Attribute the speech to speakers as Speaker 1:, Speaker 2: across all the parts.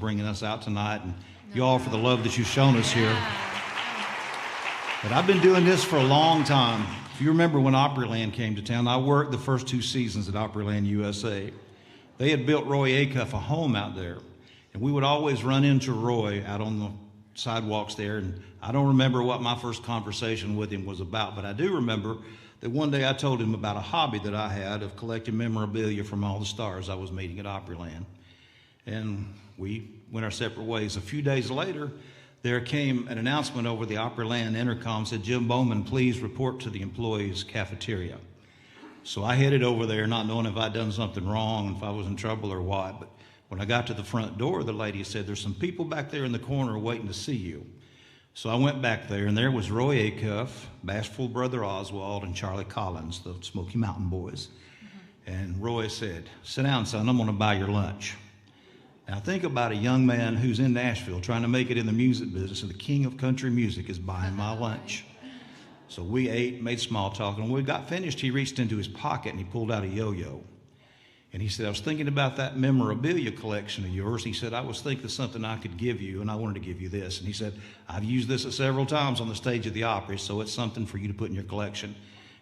Speaker 1: bringing us out tonight, and you all for the love that you've shown us here. But I've been doing this for a long time. If you remember when Opryland came to town, I worked the first 2 seasons at Opryland USA. They had built Roy Acuff a home out there, and we would always run into Roy out on the sidewalks there, and I don't remember what my first conversation with him was about, but I do remember that one day I told him about a hobby that I had of collecting memorabilia from all the stars I was meeting at Opryland. And we went our separate ways. A few days later, there came an announcement over the Opryland intercom, said, "Jim Bowman, please report to the employees' cafeteria." So I headed over there not knowing if I'd done something wrong, if I was in trouble or what. But when I got to the front door, the lady said, "There's some people back there in the corner waiting to see you." So I went back there, and there was Roy Acuff, Bashful Brother Oswald, and Charlie Collins, the Smoky Mountain Boys. And Roy said, "Sit down, son, I'm going to buy your lunch." Now think about a young man who's in Nashville trying to make it in the music business, and the king of country music is buying my lunch. So we ate, made small talk, and when we got finished, he reached into his pocket and he pulled out a yo-yo. And he said, "I was thinking about that memorabilia collection of yours." He said, "I was thinking of something I could give you, and I wanted to give you this." And he said, "I've used this several times on the stage of the Opry, so it's something for you to put in your collection."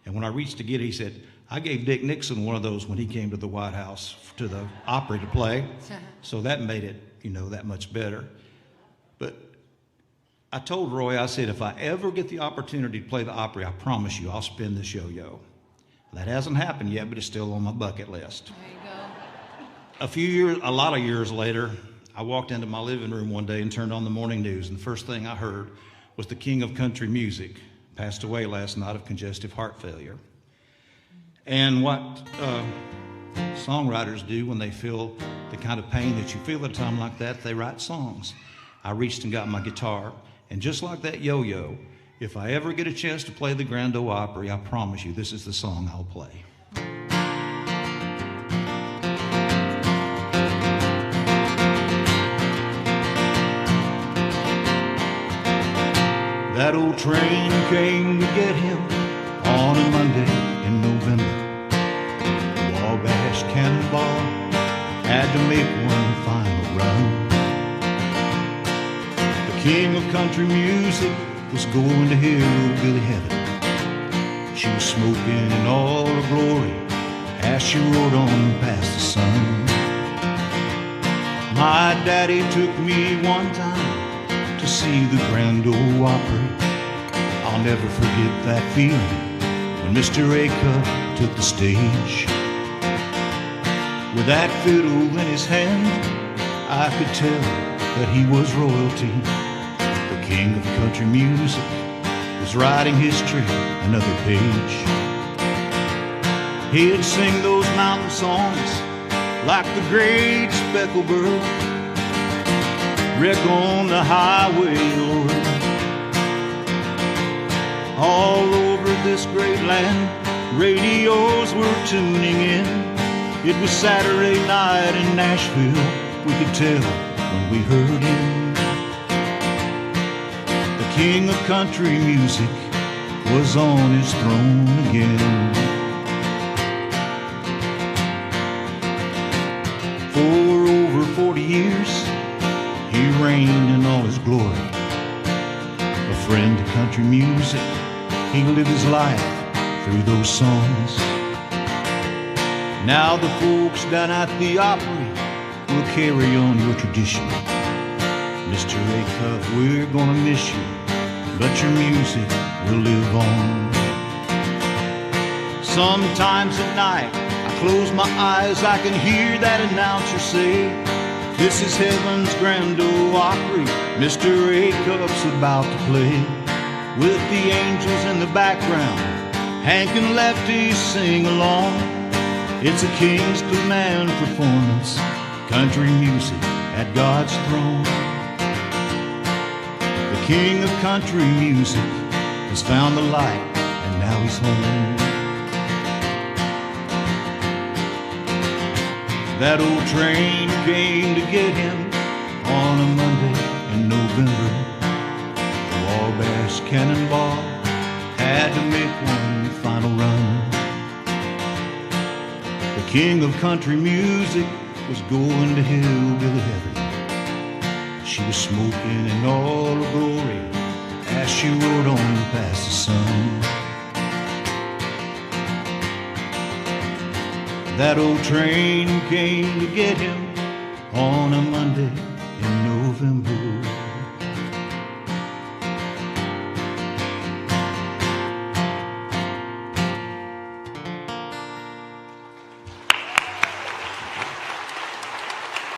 Speaker 1: And when I reached to get it, he said, "I gave Dick Nixon one of those when he came to the White House to the Opry to play." So that made it, that much better. But I told Roy, I said, if I ever get the opportunity to play the Opry, I promise you I'll spin this yo-yo. That hasn't happened yet, but it's still on my bucket list.
Speaker 2: There you go.
Speaker 1: A lot of years later, I walked into my living room one day and turned on the morning news, and the first thing I heard was the king of country music passed away last night of congestive heart failure. And what songwriters do when they feel the kind of pain that you feel at a time like that, they write songs. I reached and got my guitar, and just like that yo-yo, if I ever get a chance to play the Grand Ole Opry, I promise you this is the song I'll play. That old train came to get him on a Monday in November. Wabash Cannonball had to make one final run. The king of country music was going to hillbilly heaven. She was smoking in all her glory as she rode on past the sun. My daddy took me one time to see the Grand Ole Opry. I'll never forget that feeling when Mr. Acuff took the stage. With that fiddle in his hand, I could tell that he was royalty. The king of country music was writing history, another page. He'd sing those mountain songs like the great speckled bird. Wreck on the highway, Lord. All over this great land, radios were tuning in. It was Saturday night in Nashville, we could tell when we heard him. The king of country music was on his throne again. For over 40 years, he reigned in all his glory. A friend to country music, he lived his life through those songs. Now the folks down at the Opry will carry on your tradition. Mr. Acuff, we're gonna miss you, but your music will live on. Sometimes at night, I close my eyes, I can hear that announcer say, "This is heaven's Grand Ole Opry, Mr. Acuff's about to play." With the angels in the background, Hank and Lefty sing along. It's a king's command performance, country music at God's throne. The king of country music has found the light, and now he's home. That old train came to get him on a Monday in November. The Wabash Cannonball had to make one final run. The king of country music was going to hillbilly heaven. She was smoking in all her glory as she rode on past the sun. That old train came to get him on a Monday